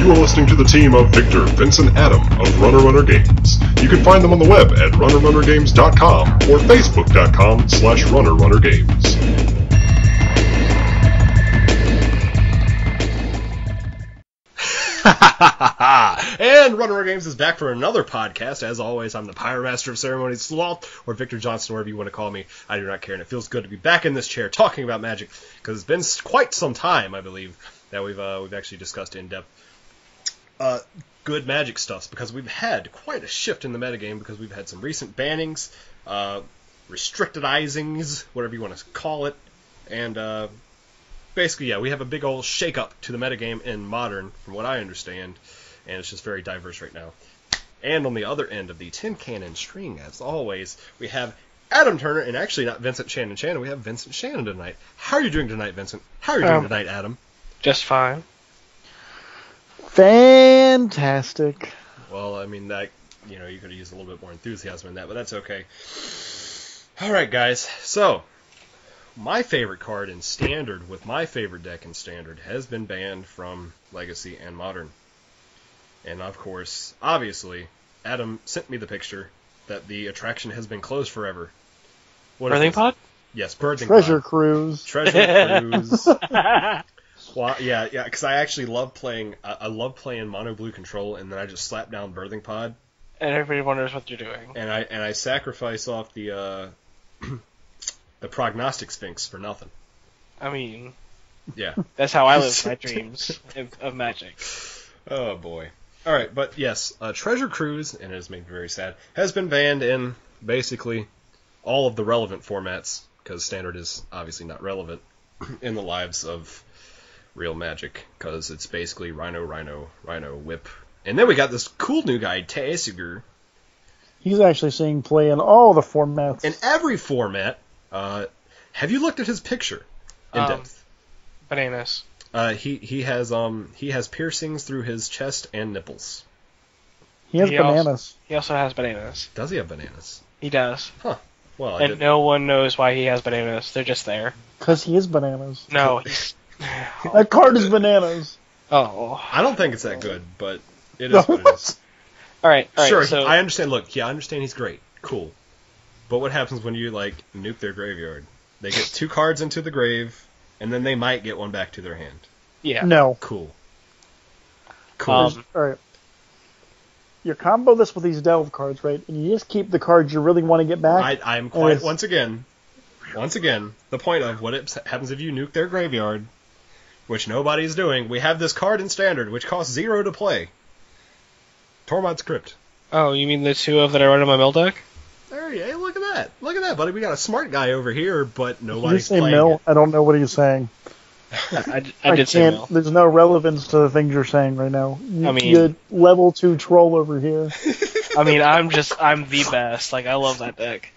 You are listening to the team of Victor, Vince, and Adam of Runner Games. You can find them on the web at runnergames.com or facebook.com/runnergames. And Runner Games is back for another podcast. As always, I'm the Pyromaster of Ceremonies, Sloth, or Victor Johnson, wherever you want to call me. I do not care, and it feels good to be back in this chair talking about Magic, because it's been quite some time, I believe, that we've actually discussed in depth good Magic stuffs, because we've had quite a shift in the metagame, because we've had some recent bannings, restrictedizings, whatever you want to call it, and basically, yeah, we have a big old shake-up to the metagame in Modern, from what I understand, and it's just very diverse right now. And on the other end of the tin cannon string, as always, we have Adam Turner, and actually not Vincent Shannon. We have Vincent Shannon tonight. How are you doing tonight, Vincent? How are you doing tonight, Adam? Just fine. Fantastic. Well, I mean, that, you could have used a little bit more enthusiasm in that, but that's okay. All right, guys, so my favorite card in Standard, with my favorite deck in Standard, has been banned from Legacy and Modern. And, of course, obviously, Adam sent me the picture that the attraction has been closed forever. Birthing Pod? Yes, Birthing Treasure Pod. Cruise. Treasure Cruise. Well, yeah, because I actually love playing. I love playing Mono Blue Control, and then I just slap down Birthing Pod. And everybody wonders what you're doing. And I sacrifice off the the Prognostic Sphinx for nothing. I mean, yeah, that's how I live my dreams of Magic. Oh boy. All right, but yes, Treasure Cruise, and it has made me very sad, has been banned in basically all of the relevant formats, because Standard is obviously not relevant in the lives of real Magic, because it's basically Rhino, Whip. And then we got this cool new guy, Tasigur. He's actually seeing play in all the formats. In every format. Have you looked at his picture in depth? Bananas. He has piercings through his chest and nipples. He has bananas. He also has bananas. Does he have bananas? He does. Huh. Well, and no one knows why he has bananas. They're just there. Because he is bananas. No. That card is bananas. Oh. I don't think it's that good, but it is what it is. All right. Sure, so I understand. Look, yeah, I understand he's great. Cool. But what happens when you, nuke their graveyard? They get 2 cards into the grave, and then they might get 1 back to their hand. Yeah. No. Cool. All right. You combo this with these delve cards, right? And you just keep the cards you really want to get back. I'm quite, once again, the point of what happens if you nuke their graveyard, which nobody's doing. We have this card in Standard, which costs 0 to play. Tormod's Crypt. Oh, you mean the 2 of that I run in my mill deck? There you go. Hey, look at that. Look at that, buddy. We got a smart guy over here, but nobody's playing. Did you say mill? I don't know what he's saying. I did say mill. There's no relevance to the things you're saying right now. You level 2 troll over here. I mean, I'm the best. I love that deck.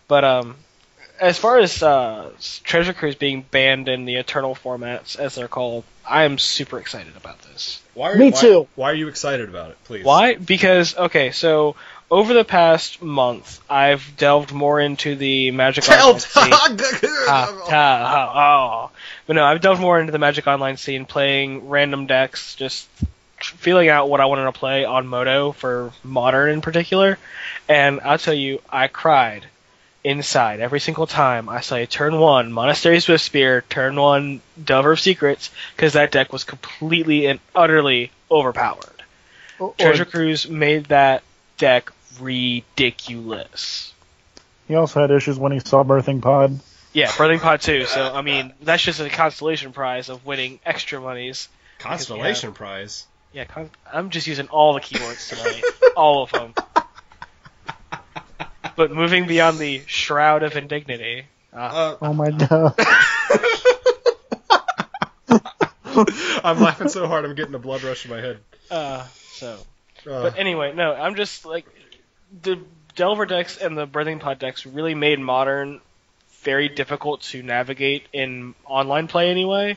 But as far as Treasure Cruise being banned in the Eternal formats, as they're called, I am super excited about this. Me too. Why are you excited about it, please? Why? Because, okay, so over the past month, I've delved more into the Magic Online scene. But no, I've delved more into the Magic Online scene, playing random decks, just feeling out what I wanted to play on Moto for Modern in particular. And I'll tell you, I cried inside every single time I say turn 1 Monastery Swiftspear, turn 1 Delver of Secrets, because that deck was completely and utterly overpowered. Treasure Cruise made that deck ridiculous. He also had issues when he saw Birthing Pod. Yeah, Birthing Pod too. So, I mean, that's just a consolation prize of winning extra monies. Constellation prize? Yeah, I'm just using all the keywords tonight. All of them. But moving beyond the Shroud of Indignity. Oh my god. I'm laughing so hard I'm getting a blood rush in my head. But anyway, no, I'm just the Delver decks and the Birthing Pod decks really made Modern very difficult to navigate in online play anyway.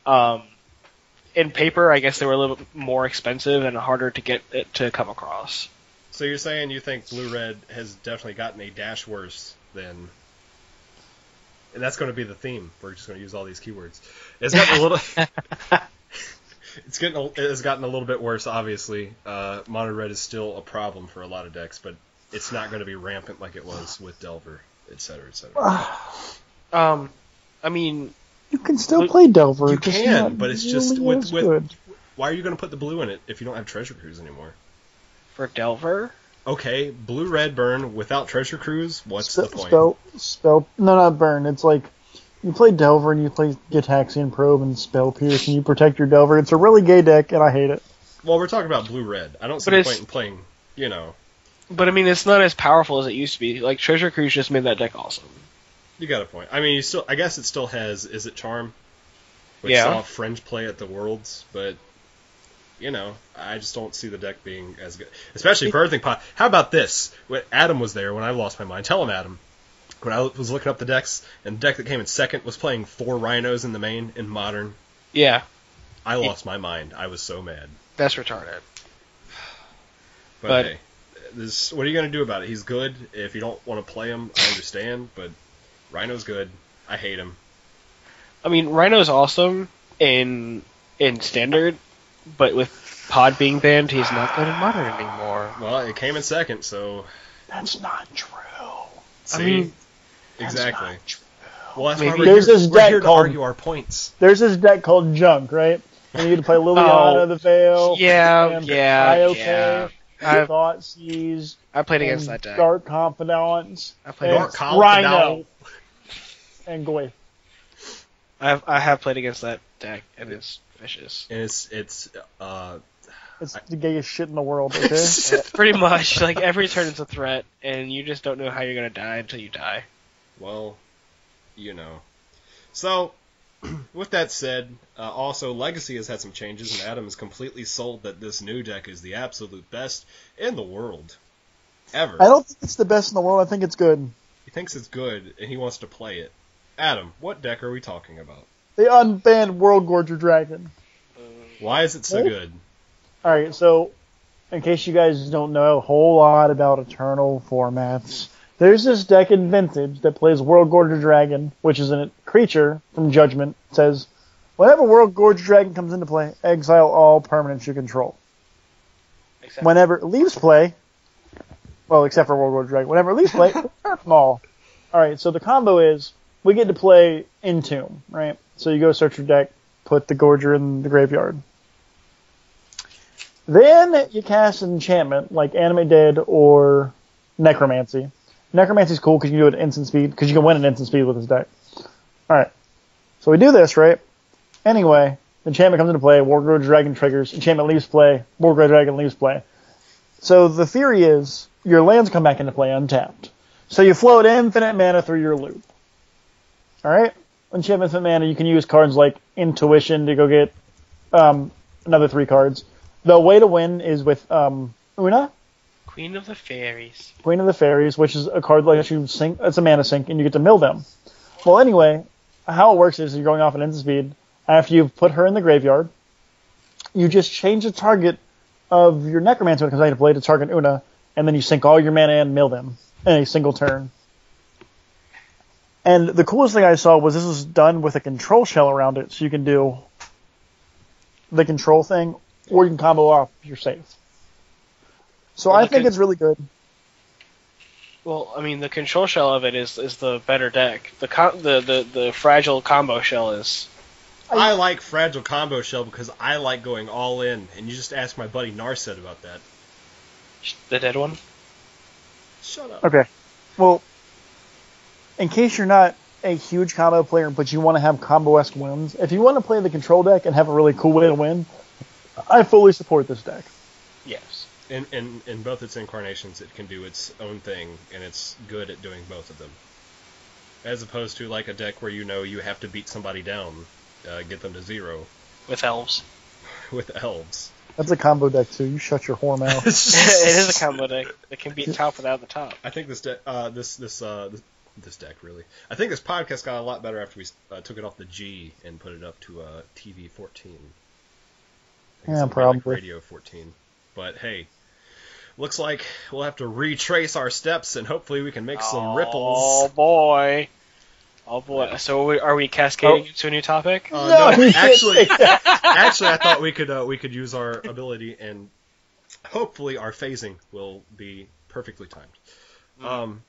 In paper, I guess they were a little bit more expensive and harder to get it to come across. So you're saying you think Blue-Red has definitely gotten a dash worse than... And that's going to be the theme. We're just going to use all these keywords. It's got a little... It's gotten a little bit worse, obviously. Mono red is still a problem for a lot of decks, but it's not going to be rampant like it was with Delver, etc., etc. I mean, you can still play Delver. You can, but it's just with good. Why are you going to put the blue in it if you don't have Treasure Cruise anymore? for Delver, Okay, blue-red burn without Treasure Cruise. What's the point? No, not burn. It's like you play Delver and you play Gitaxian Probe and Spell Pierce and you protect your Delver. It's a really gay deck and I hate it. Well, we're talking about blue-red. I don't see the point in playing, But I mean, it's not as powerful as it used to be. Like Treasure Cruise just made that deck awesome. You got a point. I mean, I guess it still has. Is it Charm? Which Yeah. saw Fringe play at the Worlds, but I just don't see the deck being as good, especially for Earthing Pot. How about this? When Adam was there when I lost my mind. Tell him, Adam. When I was looking up the decks, and the deck that came in second was playing 4 Rhinos in the main in Modern. Yeah, I lost my mind. I was so mad. that's retarded. But hey, what are you going to do about it? He's good. If you don't want to play him, I understand, but Rhino's good. I hate him. I mean, Rhino's awesome in Standard, but with Pod being banned, he's not good in Modern anymore. Well, it came in second, so... That's not true. See? I mean... Exactly. That's not true. Well, that's Maybe. why There's this we're deck here to called- argue our points. There's this deck called Junk, right? And you need to play Liliana the Veil. Yeah, and yeah, IOK, yeah. I've- Thoughtseize, I played and against that deck. Dark Confidants, I played and Dark against, Confidant. Rhino, and Goy. I have played against that deck, and it's vicious. And it's It's the gayest shit in the world, okay? Pretty much, like every turn it's a threat, and you just don't know how you're gonna die until you die. well, So, with that said, also Legacy has had some changes, and Adam is completely sold that this new deck is the absolute best in the world. Ever. I don't think it's the best in the world. I think it's good. He thinks it's good, and he wants to play it. Adam, what deck are we talking about? The unbanned World Gorger Dragon. Why is it so good? Alright, so, in case you guys don't know a whole lot about Eternal formats, there's this deck in Vintage that plays World Gorger Dragon, which is a creature from Judgment. It says, whenever World Gorger Dragon comes into play, exile all permanents you control. Whenever it leaves play, well, except for World Gorger Dragon, whenever it leaves play, earth them all. Alright, so the combo is, we get to play Entomb, right? So you go search your deck, put the Gorger in the graveyard. Then you cast an enchantment like Animate Dead or Necromancy. Necromancy's cool because you can do it at instant speed, because you can win at instant speed with this deck. Alright, so we do this, right? Anyway, enchantment comes into play, World Gorger Dragon triggers, enchantment leaves play, World Gorger Dragon leaves play. So the theory is, your lands come back into play untapped. So you float infinite mana through your loop. Alright? Enchantment mana, you can use cards like Intuition to go get another 3 cards. The way to win is with Una, Queen of the Fairies. Queen of the Fairies, which is a card like you sink. It's a mana sink, and you get to mill them. Well, anyway, how it works is you're going off at instant speed. After you've put her in the graveyard, you just change the target of your Necromancer when it comes back to play to target Una, and then you sink all your mana and mill them in a single turn. And the coolest thing I saw was this was done with a control shell around it, so you can do the control thing, or you can combo off if you're safe. So Well, I think it's really good. Well, I mean, the control shell of it is the better deck. The fragile combo shell is. I like Fragile Combo Shell because I like going all in, and you just ask my buddy Narset about that. The dead one? Shut up. Okay. Well, in case you're not a huge combo player, but you want to have combo-esque wins, if you want to play the control deck and have a really cool way to win, I fully support this deck. Yes. In both its incarnations, it can do its own thing, and it's good at doing both of them. As opposed to like a deck where you have to beat somebody down, get them to 0. With elves. With elves. That's a combo deck, too. You shut your whore mouth. It is a combo deck that can beat top without the top. I think this deck, this deck really. I think this podcast got a lot better after we took it off the G and put it up to TV 14. Yeah, probably. Like Radio 14. But hey, looks like we'll have to retrace our steps and hopefully we can make some ripples. Oh boy. Oh boy! So are we cascading into a new topic? No, actually, I thought we could use our ability, and hopefully our phasing will be perfectly timed.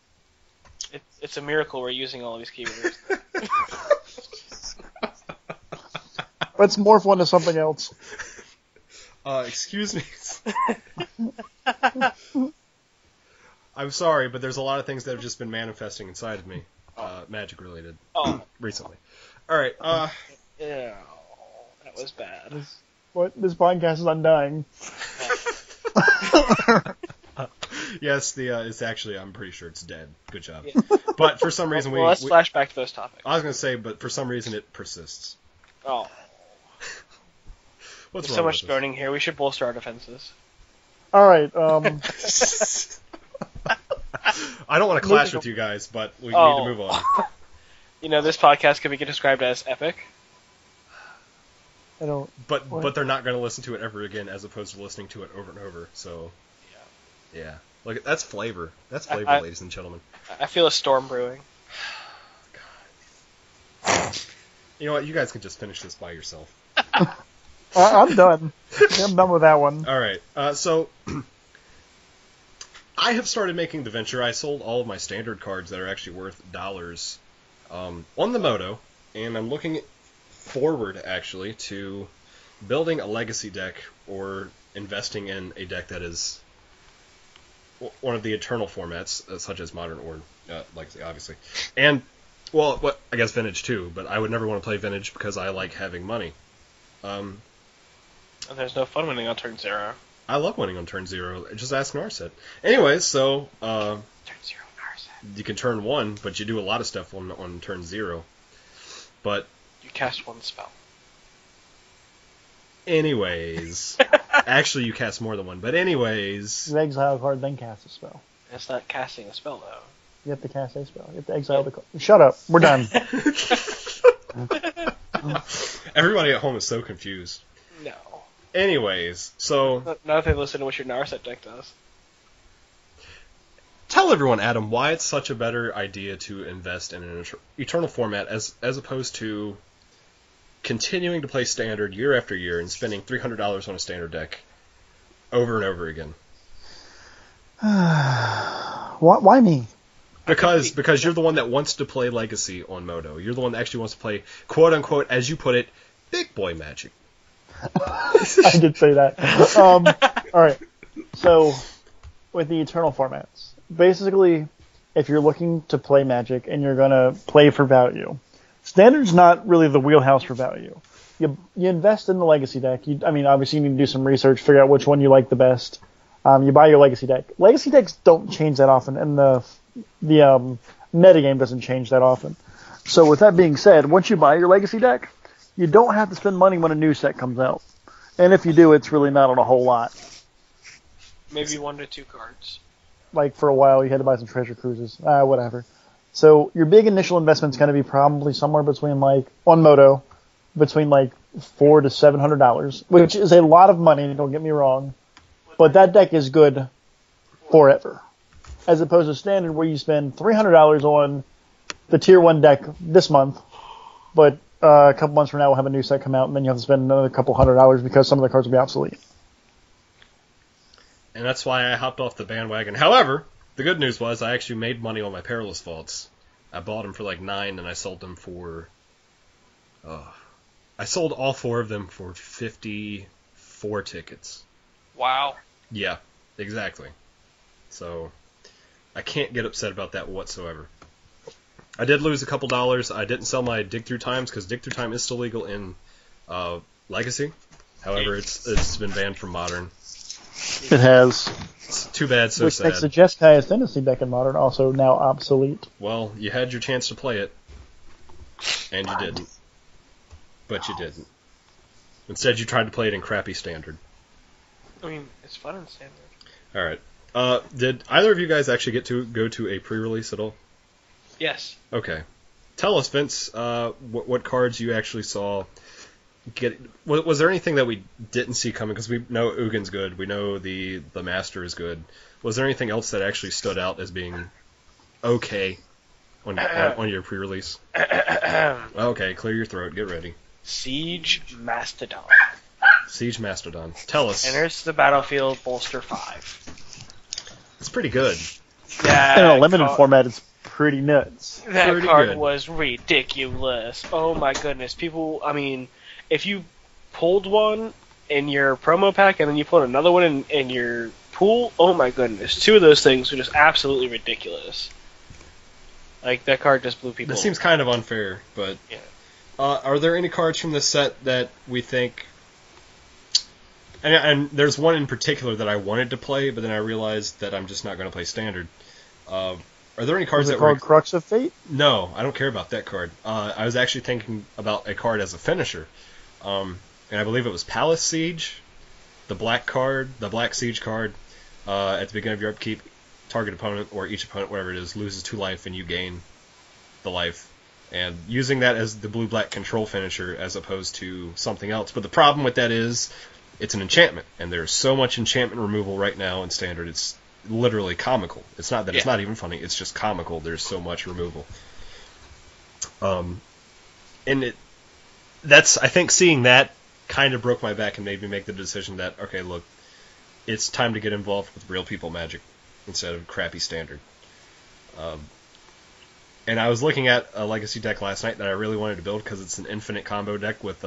It's a miracle we're using all these keywords. Let's morph one to something else. Excuse me. I'm sorry, but there's a lot of things that have just been manifesting inside of me, magic related, recently. All right. Yeah, that was bad. This podcast is undying. Yes, it's actually, I'm pretty sure it's dead. Good job. Yeah. But for some reason let's flash back to those topics. I was going to say, but for some reason it persists. Oh. What's There's wrong so much with burning here. We should bolster our defenses. All right. I don't want to clash with you guys, but we need to move on. This podcast could be described as epic. I don't. But they're not going to listen to it ever again, as opposed to listening to it over and over. So. Yeah. Look, that's flavor. That's flavor, ladies and gentlemen. I feel a storm brewing. God. You know what? You guys can just finish this by yourself. I'm done. I'm done with that one. All right. So I have started making the venture. I sold all of my standard cards that are actually worth dollars on the Moto, and I'm looking forward, actually, to building a legacy deck or investing in a deck that is one of the eternal formats, such as Modern or Legacy, obviously. And, well, I guess Vintage too, but I would never want to play Vintage because I like having money. And there's no fun winning on turn 0. I love winning on turn 0. Just ask Narset. Anyways, so turn 0 Narset. You can turn 1, but you do a lot of stuff on turn 0. But you cast 1 spell. Anyways, actually you cast more than 1. But anyways, you exile a card, then cast a spell. It's not casting a spell though. You have to cast a spell. You have to exile the card. Shut up. We're done. Everybody at home is so confused. No. Anyways, so now that they listen to what your Narset deck does. Tell everyone, Adam, why it's such a better idea to invest in an eternal format as opposed to continuing to play Standard year after year and spending $300 on a Standard deck over and over again. Why me? Because you're the one that wants to play Legacy on Moto. You're the one that actually wants to play, quote unquote, as you put it, big boy Magic. I did say that. All right. So, with the Eternal formats, basically, if you're looking to play Magic and you're gonna play for value, Standard's not really the wheelhouse for value. You invest in the Legacy deck. Obviously you need to do some research, figure out which one you like the best. You buy your Legacy deck. Legacy decks don't change that often, and the metagame doesn't change that often. So with that being said, once you buy your Legacy deck, you don't have to spend money when a new set comes out. And if you do, it's really not on a whole lot. Maybe 1 to 2 cards. Like for a while, you had to buy some Treasure Cruises. Whatever. So your big initial investment's going to be probably somewhere between on Moto, between $400 to $700, which is a lot of money. Don't get me wrong, but that deck is good forever, as opposed to Standard where you spend $300 on the Tier 1 deck this month, but a couple months from now we'll have a new set come out, and then you have to spend another couple $100 because some of the cards will be obsolete. And that's why I hopped off the bandwagon. However, the good news was I actually made money on my Perilous Vaults. I bought them for $9, and I sold them for... I sold all 4 of them for 54 tickets. Wow. Yeah, exactly. So, I can't get upset about that whatsoever. I did lose a couple dollars. I didn't sell my Dig Through Times, because Dig Through Time is still legal in Legacy. However, it's been banned from Modern. It has. It's too bad, so Which sad. makes the Jeskai Ascendancy deck in Modern also now obsolete. Well, you had your chance to play it, and you didn't. But you didn't. Instead, you tried to play it in crappy Standard. It's fun in Standard. Alright. Did either of you guys actually get to go to a pre-release at all? Yes. Okay. Tell us, Vince, what cards you actually saw get... Was there anything that we didn't see coming? Because we know Ugin's good. We know the Master is good. Was there anything else that actually stood out as being okay? on your pre-release? Okay, clear your throat. Get ready. Siege Mastodon. Siege Mastodon. Tell us. Enters the battlefield, bolster 5. It's pretty good. That In a limited format, it's pretty nuts. That Pretty card good. was ridiculous. Oh my goodness. People, I mean, if you pulled one in your promo pack and then you pulled another one in your pool, oh my goodness. 2 of those things were just absolutely ridiculous. Like, that card just blew people That seems kind of unfair, but... Yeah. Are there any cards from this set that we think... And there's one in particular that I wanted to play, but then I realized that I'm just not going to play Standard. Are there any cards Is it that called were... Crux of Fate? No, I don't care about that card. I was actually thinking about a card as a finisher. And I believe it was Palace Siege, the black Siege card. At the beginning of your upkeep, target opponent, or each opponent, whatever it is, loses 2 life and you gain the life. And using that as the blue-black control finisher as opposed to something else. But the problem with that is it's an enchantment, and there's so much enchantment removal right now in Standard, it's literally comical. It's not that it's not even funny, it's just comical. There's so much removal. And that's, I think seeing that kind of broke my back and made me make the decision that, okay, look, it's time to get involved with real people Magic instead of crappy Standard. And I was looking at a Legacy deck last night that I really wanted to build because it's an infinite combo deck with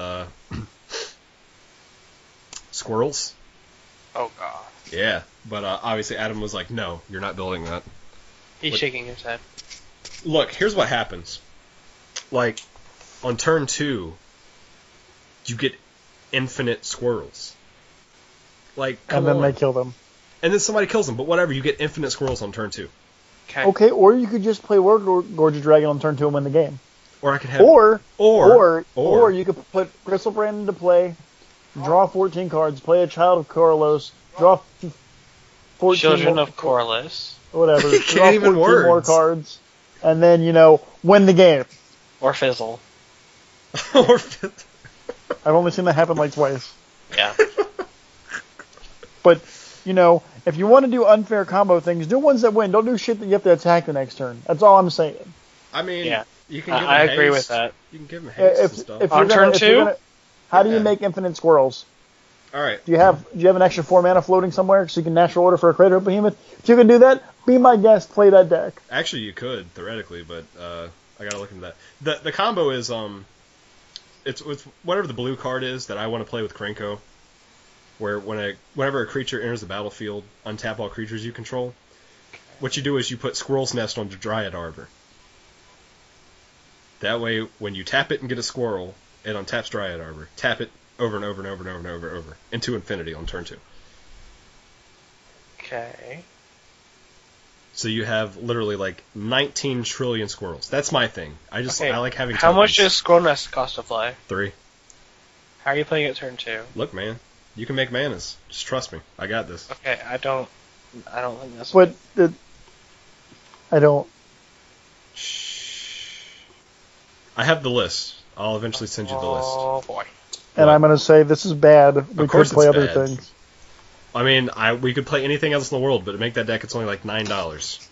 squirrels. Oh, God. Yeah, but obviously Adam was like, no, you're not building that. He's shaking his head. Look, here's what happens. Like, on turn 2, you get infinite squirrels. Like, come And then on. they kill them. And then somebody kills them, but whatever, you get infinite squirrels on turn 2. Okay, or you could just play War Gorgeous Dragon on turn 2 and win the game. Or I could have... Or Or you could put Crystal Brand into play, draw 14 cards, play a Child of Corlos, draw 14 Children more, of Corliss. whatever, You draw can't even 14 more words. cards, and then, win the game. Or Fizzle. or I've only seen that happen like twice. Yeah. But, if you want to do unfair combo things, do ones that win. Don't do shit that you have to attack the next turn. That's all I'm saying. I mean, Yeah. you can give them I agree haste. with that. You can give them haste and stuff. If On you're turn if you're 2? gonna- how do you Yeah. make infinite squirrels? All right. Do you have an extra 4 mana floating somewhere so you can natural order for a Crater of Behemoth? If you can do that, be my guest. Play that deck. Actually, you could theoretically, but I gotta look into that. The combo is it's whatever the blue card is that I want to play with Krenko, where whenever a creature enters the battlefield, untap all creatures you control. What you do is you put Squirrel's Nest onto Dryad Arbor. That way, when you tap it and get a squirrel, it untaps Dryad Arbor. Tap it over and over and over and over and over and over into infinity on turn 2. Okay. So you have literally like 19 trillion squirrels. That's my thing. I like having How much tokens. does Scroll Nest cost to play? 3. How are you playing at turn 2? Look, man, you can make manas. Just trust me. I got this. Okay, I don't think that's... But I don't. Shh. I have the list. I'll eventually send you the list. Oh, boy. And What? I'm going to say this is bad. We could course play it's other bad. things. I mean, we could play anything else in the world, but to make that deck, it's only like $9.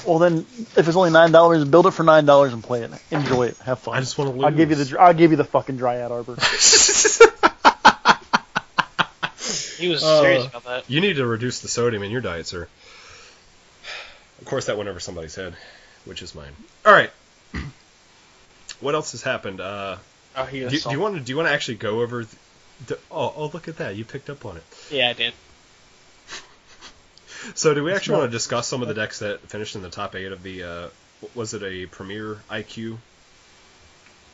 Well, then, if it's only $9, build it for $9 and play it. Enjoy it. Have fun. I just want to lose. I'll give you the fucking Dryad Arbor. He was serious about that. You need to reduce the sodium in your diet, sir. Of course, that went over somebody's head, which is mine. All right. What else has happened? Oh, he was Do you want to actually go over? Oh, look at that! You picked up on it. Yeah, I did. So, do we actually want to discuss some of the decks that finished in the top 8 of the? Was it a Premier IQ?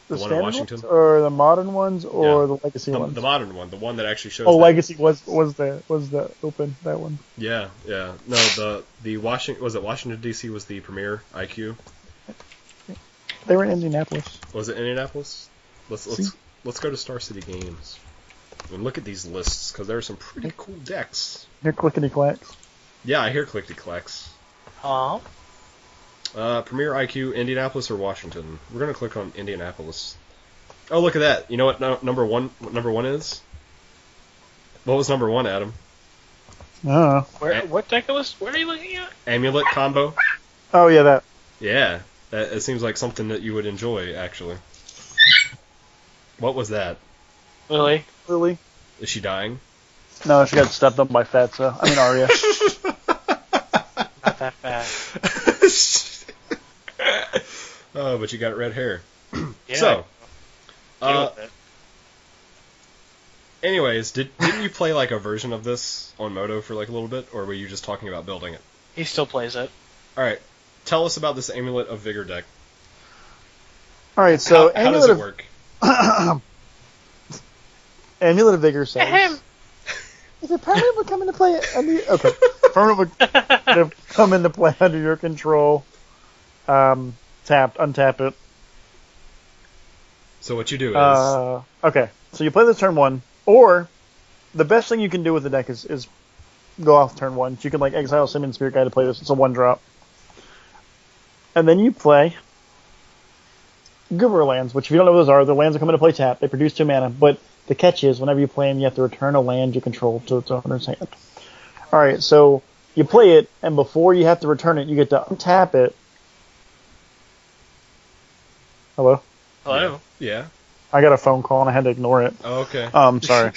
The one in standard Washington? ones, or the modern ones, or Yeah. the legacy ones? The modern one, the one that actually shows. Oh, that- legacy was the open, that one. Yeah. No, the Washington was it Washington D.C. was the Premier IQ. They were in Indianapolis. Was it Indianapolis? Let's go to Star City Games and look at these lists because there are some pretty cool decks. Here, clickety clacks. Yeah, I hear clickety clacks. Huh? Premier IQ, Indianapolis or Washington? We're gonna click on Indianapolis. Oh, look at that! You know what number one is? What was number 1, Adam? Oh. What deck was? Where are you looking at? Amulet combo. Oh yeah, that. Yeah, It seems like something that you would enjoy, actually. What was that? Lily? Lily? Is she dying? No, she got stepped up by Fatsa. I mean, Arya. Not that fast. Oh, but you got red hair. Yeah. So, Deal with it. anyways, didn't you play like a version of this on Moto for like a little bit, or were you just talking about building it? He still plays it. All right, tell us about this Amulet of Vigor deck. All right, so how does it work? Amulet of Vigor says... Is it permanent would come into play under your... Okay. Permanent would come into play under your control. Untap it. So what you do is... okay. So you play this turn 1, or the best thing you can do with the deck is go off turn 1. So you can like exile Simian Spirit Guide to play this. It's a 1-drop. And then you play Guru lands, which if you don't know what those are, the lands that come into play tap. They produce 2 mana, but the catch is whenever you play them, you have to return a land you control to its owner's hand. Alright, so you play it, and before you have to return it, you get to untap it. Hello? Hello? Yeah. I got a phone call and I had to ignore it. Oh, okay. Sorry.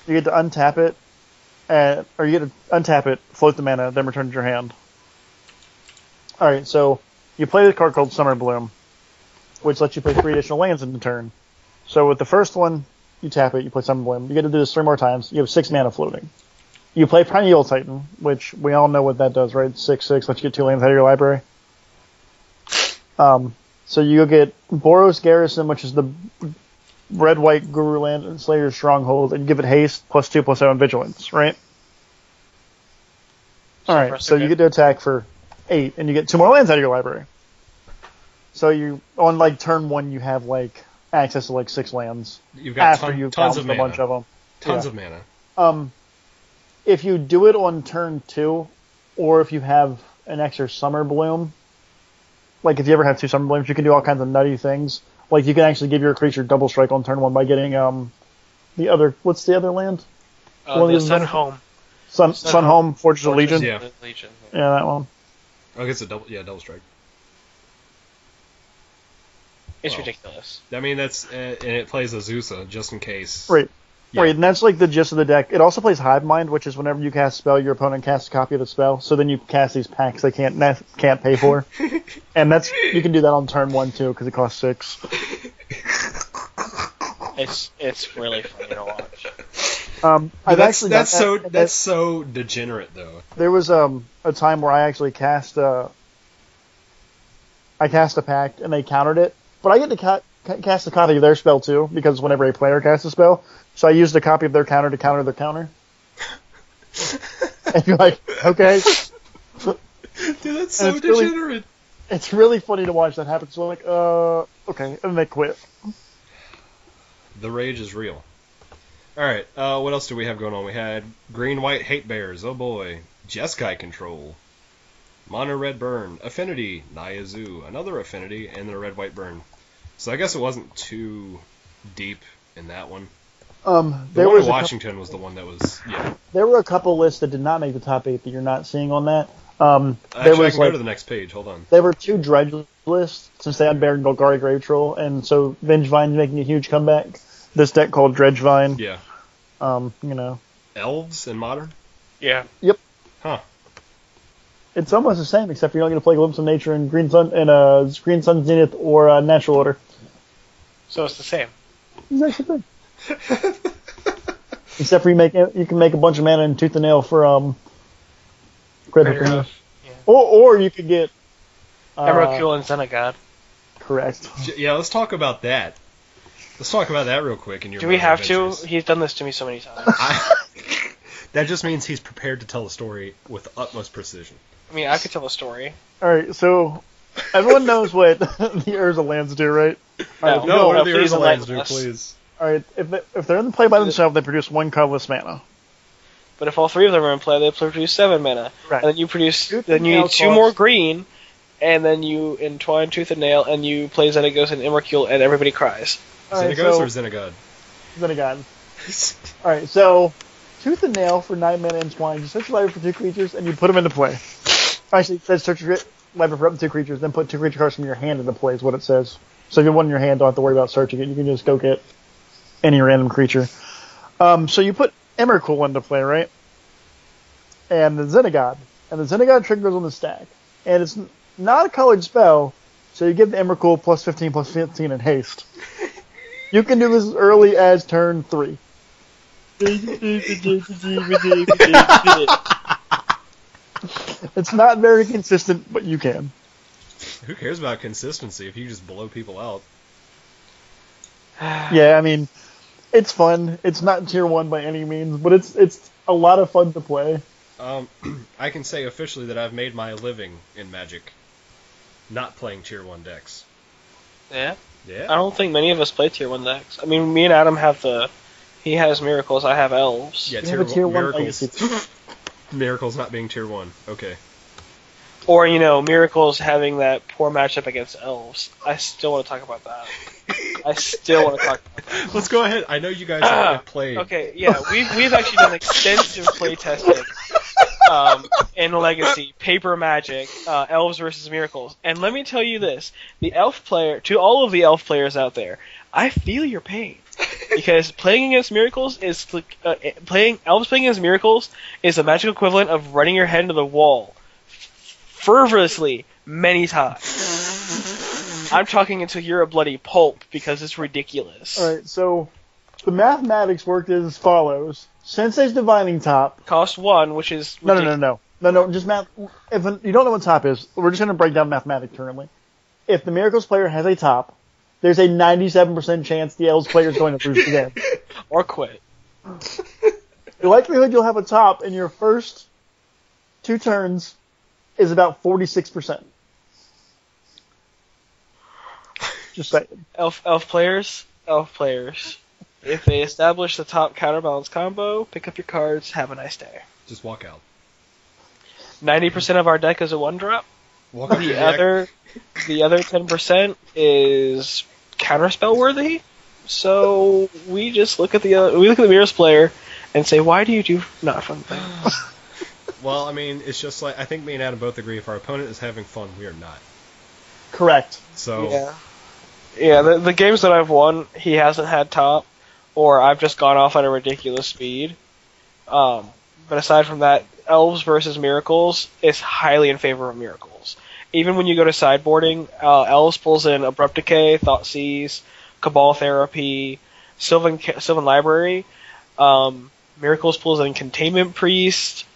You get to untap it, or you get to untap it, float the mana, then return to your hand. Alright, so you play the card called Summer Bloom, which lets you play 3 additional lands in the turn. So with the first one, you tap it, you play Summer Bloom. You get to do this 3 more times. You have 6 mana floating. You play Primeval Titan, which we all know what that does, right? 6/6 lets you get 2 lands out of your library. So you get Boros Garrison, which is the red-white Guru land and Slayer's Stronghold, and you give it haste +2/+7 vigilance, right? Alright, so you get to attack for 8, and you get 2 more lands out of your library. So you, on like turn 1, you have like access to like 6 lands. You've got after you've tons bounced of a mana. bunch of them. Tons Yeah. of mana. If you do it on turn 2, or if you have an extra Summer Bloom, like if you ever have 2 Summer Blooms, you can do all kinds of nutty things. Like you can actually give your creature double strike on turn 1 by getting the other, what's the other land? The Sun Home. Sun Home, Fortress of Legion? Yeah. Legion. Yeah, that one. Oh, it's a double strike. It's Well, ridiculous. I mean, that's and it plays Azusa just in case. Right. Yeah. Right, and that's like the gist of the deck. It also plays Hive Mind, which is whenever you cast a spell, your opponent casts a copy of the spell. So then you cast these packs they can't pay for, and that's you can do that on turn 1 too because it costs 6. It's really funny to watch. That's so degenerate though. There was a time where I actually cast a pact and they countered it, but I get to cast a copy of their spell too because whenever a player casts a spell, so I used a copy of their counter to counter their counter. And you're like, okay. Dude, that's so degenerate. It's really funny to watch that happen. So I'm like, okay, and they quit. The rage is real. Alright, what else do we have going on? We had green-white hate bears, oh boy. Jeskai control. Mono red burn. Affinity, Nyazu. Another affinity, and then a red-white burn. So I guess it wasn't too deep in that one. The one in Washington was the one that was, yeah. There were a couple lists that did not make the top 8 that you're not seeing on that. Actually, I can go to the next page, hold on. There were 2 dredge lists, since they had Bear and Golgari Grave Troll, and so Vengevine's making a huge comeback. This deck called Dredgevine. Yeah. You know. Elves in Modern? Yeah. Yep. Huh. It's almost the same, except you're not going to play Glimpse of Nature and Green Sun Zenith or Natural Order. So it's the same. Exact same thing. Except for you can make a bunch of mana in Tooth and Nail for Greater Hoof. Yeah. Or you could get Emrakul and Xenagod. Correct. Yeah, let's talk about that. Let's talk about that real quick. In your Do we have adventures. to? He's done this to me so many times. That just means he's prepared to tell the story with utmost precision. I mean, I could tell a story. Alright, so everyone knows what the Urza lands do, right? Alright, No, what do the please Urza lands enlighten do, us. please? Alright, if they're in the play by themselves, they produce 1 colorless mana. But if all 3 of them are in play, they produce 7 mana. Right. And then you Tooth then and you Nail need 2 costs- more green, and then you entwine Tooth and Nail, and you play Xenagos and Emrakul, and everybody cries. Alright, Xenagos so, or Xenagod? Xenagod. Alright, so Tooth and Nail for 9 mana entwine. You search your library for 2 creatures and you put them into play. Actually, it says search your lever for up to 2 creatures, then put 2 creature cards from your hand into play is what it says. So if you have one in your hand, don't have to worry about searching it. You can just go get any random creature. So you put Emrakul into play, right? And the Xenagod. And the Xenagod triggers on the stack. And it's not a colored spell, so you give the Emrakul plus 15 in haste. You can do this as early as turn 3. It's not very consistent, but you can. Who cares about consistency if you just blow people out? Yeah, I mean, it's fun. It's not tier 1 by any means, but it's a lot of fun to play. I can say officially that I've made my living in Magic not playing tier 1 decks. Yeah? Yeah. I don't think many of us play tier 1 decks. I mean, me and Adam have he has Miracles, I have Elves. Yeah, You have a tier 1 Miracles. legacy. Miracles not being tier 1. Okay. Or, Miracles having that poor matchup against Elves. I still want to talk about that. Let's go ahead. I know you guys have played. Okay, yeah, we've actually done extensive play testing in Legacy, Paper Magic, Elves versus Miracles. And let me tell you this, to all of the Elf players out there, I feel your pain. Because playing against Miracles is Elves playing against Miracles is the magical equivalent of running your head into the wall fervorously many times. I'm talking until you're a bloody pulp because it's ridiculous. Alright, so the mathematics worked as follows. Sensei's Divining Top. Cost 1, which is ridiculous. No, just math. If you don't know what top is, we're just going to break down mathematics currently. If the Miracles player has a top, there's a 97% chance the Elves player is going to lose the game. Or quit. The likelihood you'll have a top in your first 2 turns is about 46%. Just saying. Elf players. If they establish the top counterbalance combo, pick up your cards, have a nice day. Just walk out. 90% of our deck is a 1-drop. Walk out The other 10% is counterspell worthy. So we just look at the Mirrors player and say, why do you do not fun things? Well, I mean, it's just like, I think me and Adam both agree, if our opponent is having fun, we are not. Correct. So. Yeah, the games that I've won, he hasn't had top, or I've just gone off at a ridiculous speed. But aside from that, Elves versus Miracles is highly in favor of Miracles. Even when you go to sideboarding, Elves pulls in Abrupt Decay, Thoughtseize, Cabal Therapy, Sylvan Library. Miracles pulls in Containment Priest,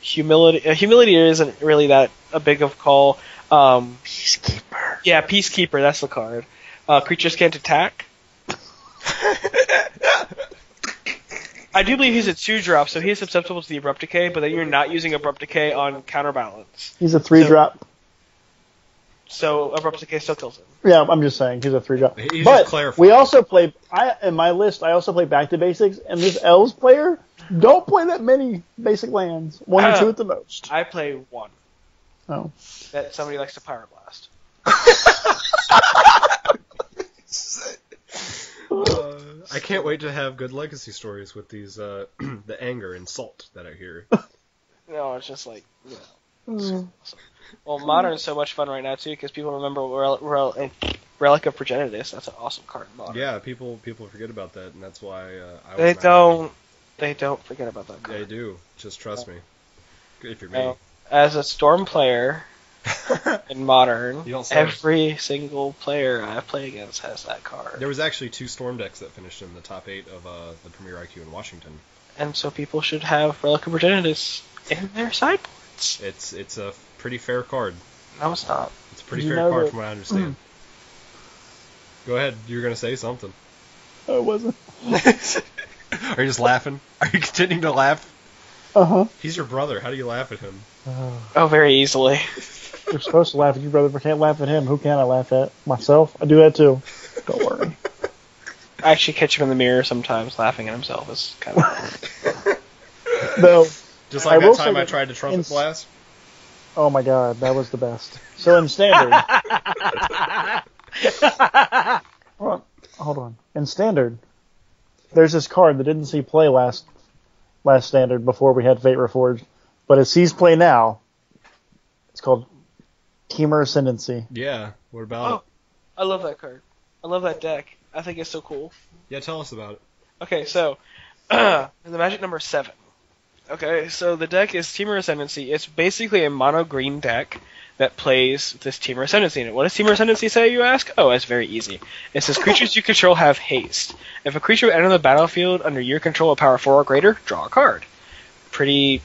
Humility. Humility isn't really that a big of a call. Peacekeeper. Yeah, Peacekeeper, that's the card. Creatures can't attack. I do believe he's a 2-drop, so he's susceptible to the Abrupt Decay, but then you're not using Abrupt Decay on Counterbalance. He's a 3-drop. So Abrupt Decay still kills him. Yeah, I'm just saying, he's a 3-drop. He's but just clarifying. we also play, in my list, I also play Back to Basics, and this Elves player don't play that many basic lands. 1 or 2 at the most. I play 1. Oh. That somebody likes to Pyroblast. I can't wait to have good Legacy stories with these, the anger and salt that I hear. No, it's just like, Well, Modern's so much fun right now, too, because people remember Relic of Progenitus. That's an awesome card in Modern. Yeah, people forget about that, and that's why They don't forget about that card. They do. Just trust me. If you're me. As a Storm player in Modern, You don't say. every single player I play against has that card. There was actually 2 Storm decks that finished in the top 8 of the Premier IQ in Washington. And so people should have Relic of Progenitus in their sideboards. It's a pretty fair card. No, it's not. It's a pretty You fair know card that- from what I understand. Go ahead. You're going to say something. Oh, it wasn't. Are you just laughing? Are you continuing to laugh? Uh-huh. He's your brother. How do you laugh at him? Oh, very easily. You're supposed to laugh at your brother, but can't laugh at him. Who can I laugh at? Myself? I do that too. Don't worry. I actually catch him in the mirror sometimes laughing at himself. It's kind of... Though, Just I like will that time say I that tried to trumpet blast? oh my god, that was the best. So in Standard... Hold on. In Standard, there's this card that didn't see play last Standard before we had Fate Reforged, but it sees play now. It's called Teamer Ascendancy. Yeah, what about it? I love that card. I love that deck. I think it's so cool. Yeah, tell us about it. Okay, so the Magic number 7. Okay, so the deck is Teamer Ascendancy. It's basically a mono green deck that plays this Teamer Ascendancy in it. What does Teamer Ascendancy say, you ask? Oh, it's very easy. It says creatures you control have haste. If a creature enters the battlefield under your control of power 4 or greater, draw a card. Pretty,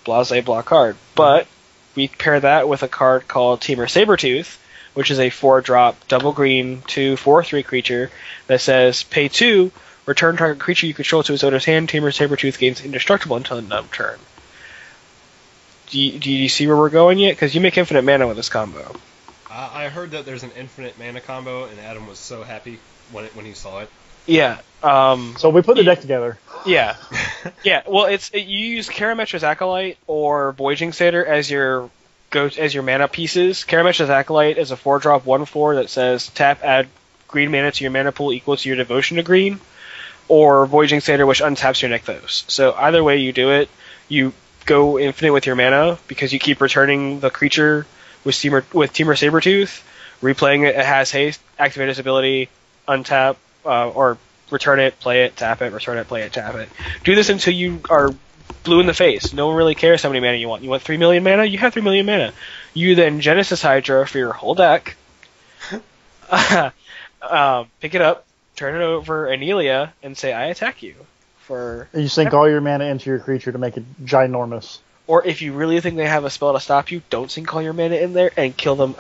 blase blah card. But we pair that with a card called Teamer Sabertooth, which is a 4-drop, double green, 2/4/3 creature that says pay 2, return target creature you control to its owner's hand. Teamer Sabertooth gains indestructible until the end of turn. Do you see where we're going yet? Because you make infinite mana with this combo. I heard that there's an infinite mana combo, and Adam was so happy when he saw it. Yeah. So we put the deck together. Yeah. Yeah. Well, you use Karametra's Acolyte or Voyaging Satyr as your mana pieces. Karametra's Acolyte is a 4-drop 1/4 that says tap, add green mana to your mana pool equal to your devotion to green, or Voyaging Satyr, which untaps your Nykthos. So either way you do it, you go infinite with your mana because you keep returning the creature with Teamer Sabertooth, replaying it. It has haste, activate its ability, untap, or return it, play it, tap it, return it, play it, tap it. Do this until you are blue in the face. No one really cares how many mana you want. You want 3 million mana? You have 3 million mana. You then Genesis Hydra for your whole deck. Pick it up, turn it over Anelia, and say, I attack you. You sink all your mana into your creature to make it ginormous. Or if you really think they have a spell to stop you, don't sink all your mana in there and kill them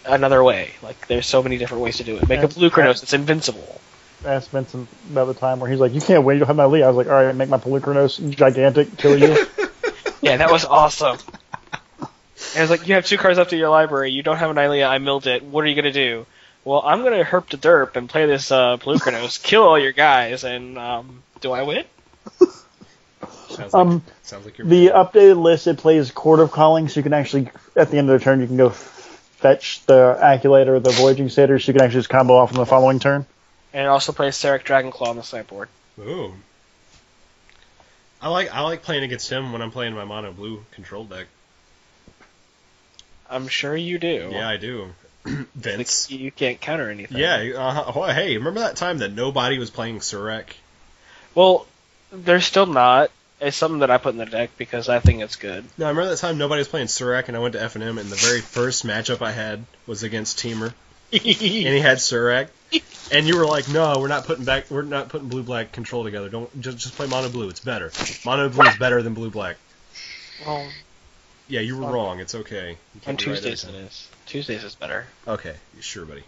another way. Like, there's so many different ways to do it. Make a blue Chronos, it's invincible. I asked Vincent about the time where he's like, you can't win, you don't have my Lee. I was like, alright, make my Pelucranos gigantic, kill you. Yeah, that was awesome. And I was like, you have 2 cards left in your library, you don't have an Ilia, I milled it, what are you going to do? Well, I'm going to herp to derp and play this Pelucranos, kill all your guys, and do I win? Sounds like you're the updated list, it plays Court of Calling, so you can actually, at the end of the turn, you can go fetch the Acolyte or the Voyaging Satyr, so you can actually just combo off on the following turn. And it also plays Serric Dragonclaw on the sideboard. Ooh. I like playing against him when I'm playing my mono blue control deck. I'm sure you do. Yeah, I do. Vince. You can't counter anything. Yeah, hey, remember that time that nobody was playing Surek? Well, they're still not. It's something that I put in the deck because I think it's good. No, I remember that time nobody was playing Surek, and I went to F&M, and the very first matchup I had was against Teamer. And he had Surek. And you were like, no, we're not putting blue-black control together. Don't just play mono blue. It's better. Mono blue is better than blue-black. Well, yeah, you were wrong. It's okay. On Tuesdays it is. Tuesdays is better. Okay, sure, buddy.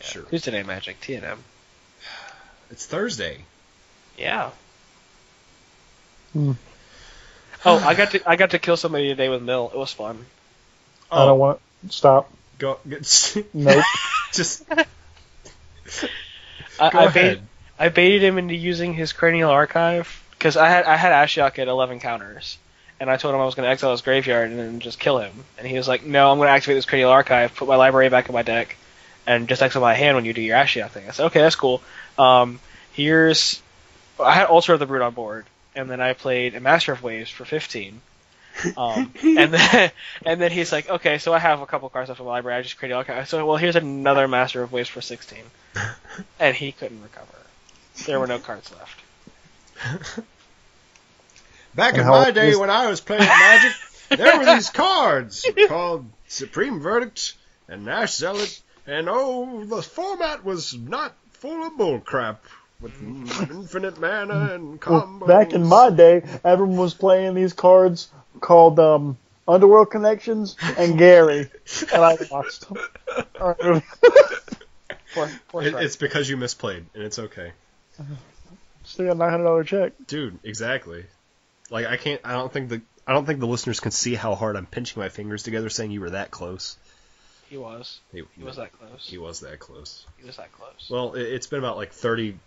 Yeah. Sure. Tuesday Night Magic, TNM. It's Thursday. Yeah. Oh, I got to kill somebody today with Mill. It was fun. I don't want to stop. Go. Nope. Just. I baited him into using his Cranial Archive because I had Ashiok at 11 counters, and I told him I was going to exile his graveyard and then just kill him. And he was like, "No, I'm going to activate this Cranial Archive, put my library back in my deck, and just exile my hand when you do your Ashiok thing." I said, "Okay, that's cool." I had Altar of the Brood on board, and then I played a Master of Waves for 15. And then he's like, okay, so I have a couple cards left in my library. I just created all cards. So, well, here's another Master of Waves for 16. And he couldn't recover. There were no cards left. Back in my day when I was playing Magic, there were these cards called Supreme Verdict and Nash Zealot, and the format was not full of bullcrap. With infinite mana and combos. Back in my day, everyone was playing these cards called Underworld Connections and Gary, and I lost. It's because you misplayed, and it's okay. Still got a $900 check, dude. Exactly. Like I don't think the listeners can see how hard I'm pinching my fingers together, saying you were that close. He was. He was that close. He was that close. He was that close. Well, it's been about like 30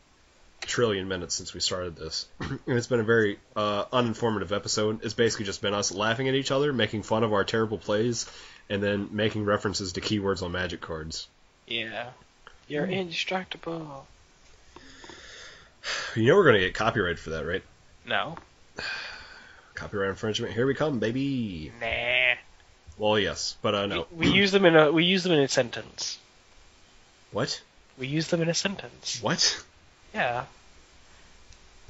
trillion minutes since we started this, and it's been a very uninformative episode. It's basically just been us laughing at each other, making fun of our terrible plays, and then making references to keywords on Magic cards. Yeah. You're indestructible. You know we're going to get copyrighted for that, right? No. Copyright infringement. Here we come, baby. Nah. Well, yes, but no. We use them in a sentence. What? We use them in a sentence. What? Yeah.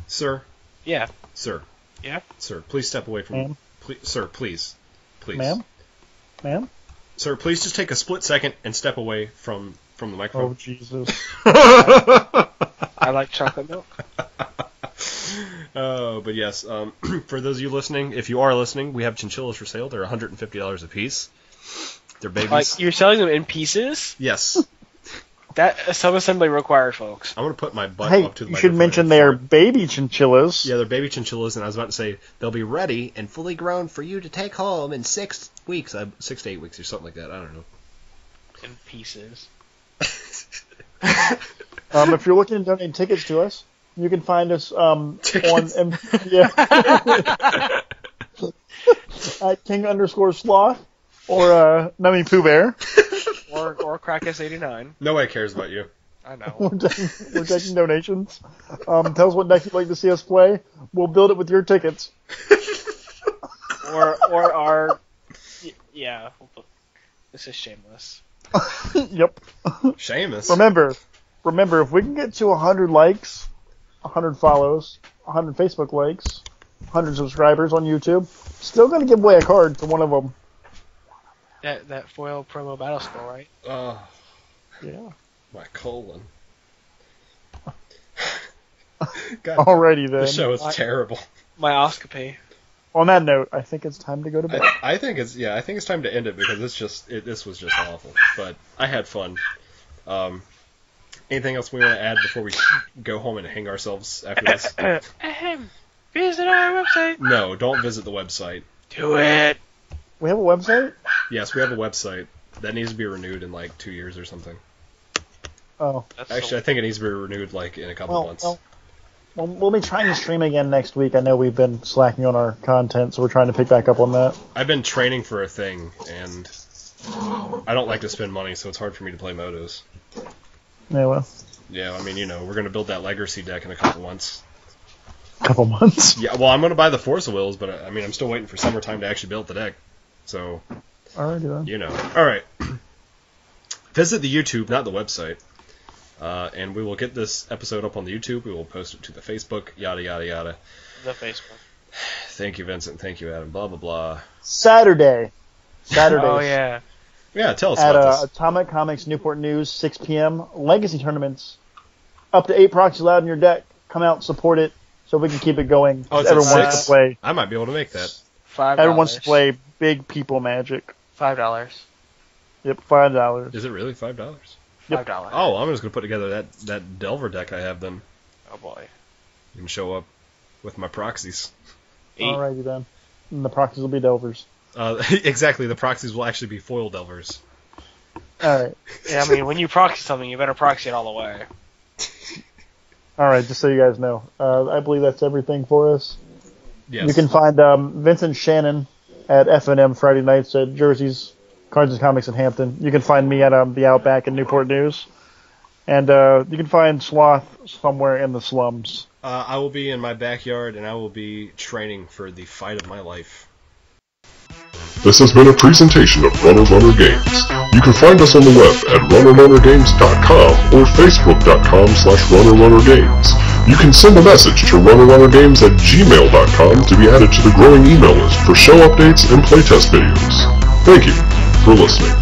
Sir? Yeah. Sir? Yeah? Sir, please step away from... Ma'am? Sir, please. Please. Ma'am? Ma'am? Sir, please just take a split second and step away from the microphone. Oh, Jesus. I like chocolate milk. But yes, for those of you listening, if you are listening, we have chinchillas for sale. They're $150 a piece. They're babies. Like, you're selling them in pieces? Yes. That sub-assembly required, folks. I'm going to put my butt Hey, up to the you microphone. should mention and they are fart. baby chinchillas. Yeah, they're baby chinchillas, and I was about to say they'll be ready and fully grown for you to take home in 6 weeks. 6 to 8 weeks or something like that. I don't know. In pieces. If you're looking to donate tickets to us, you can find us Tickets? on at King_Sloth or Nummy Pooh Bear. Or Crackus89. Nobody cares about you. I know. We're taking donations. Tell us what deck you'd like to see us play. We'll build it with your tickets. or our... Yeah. This is shameless. Yep. Seamus. Remember, if we can get to 100 likes, 100 follows, 100 Facebook likes, 100 subscribers on YouTube, still going to give away a card to one of them. That foil promo battle spell, right? Oh, Yeah. my colon. God, Alrighty then. the show is terrible. My oscopy. On that note, I think it's time to go to bed. I think it's time to end it because this was just awful. But I had fun. Anything else we want to add before we go home and hang ourselves after this? Visit our website. No, don't visit the website. Do it. We have a website? Yes, we have a website that needs to be renewed in like 2 years or something. Oh. Actually, I think it needs to be renewed like in a couple months. Well, we'll be trying to stream again next week. I know we've been slacking on our content, so we're trying to pick back up on that. I've been training for a thing, and I don't like to spend money, so it's hard for me to play Motos. Yeah, well, Yeah, I mean, we're going to build that Legacy deck in a couple months. couple months. Yeah, well, I'm going to buy the Forza Wheels, but I mean, I'm still waiting for summertime to actually build the deck. So, Alrighty then. All right. Visit the YouTube, not the website. And we will get this episode up on the YouTube. We will post it to the Facebook, yada, yada, yada. The Facebook. Thank you, Vincent. Thank you, Adam. Blah, blah, blah. Saturday. Oh, yeah. Yeah, tell us At about this. Atomic Comics Newport News, 6 p.m. Legacy tournaments. Up to 8 proxies allowed in your deck. Come out, support it, so we can keep it going. Oh, it's Everyone at wants 6? to play. I might be able to make that. $5. Everyone wants to play big people Magic. $5. Yep, $5. Is it really $5? Yep. $5. Oh, I'm just going to put together that Delver deck I have then. Oh, boy. You can show up with my proxies. 8. Alrighty then. And the proxies will be Delvers. Exactly, the proxies will actually be foil Delvers. Alright. Yeah, I mean, when you proxy something, you better proxy it all the way. Alright, just so you guys know. I believe that's everything for us. Yes. You can find Vincent Shannon at FNM Friday nights at Jersey's Cards and Comics in Hampton. You can find me at the Outback in Newport News. And you can find Sloth somewhere in the slums. I will be in my backyard, and I will be training for the fight of my life. This has been a presentation of Runner Runner Games. You can find us on the web at runnerrunnergames.com or facebook.com/runnerrunnergames. You can send a message to runnerrunnergames@gmail.com to be added to the growing email list for show updates and playtest videos. Thank you for listening.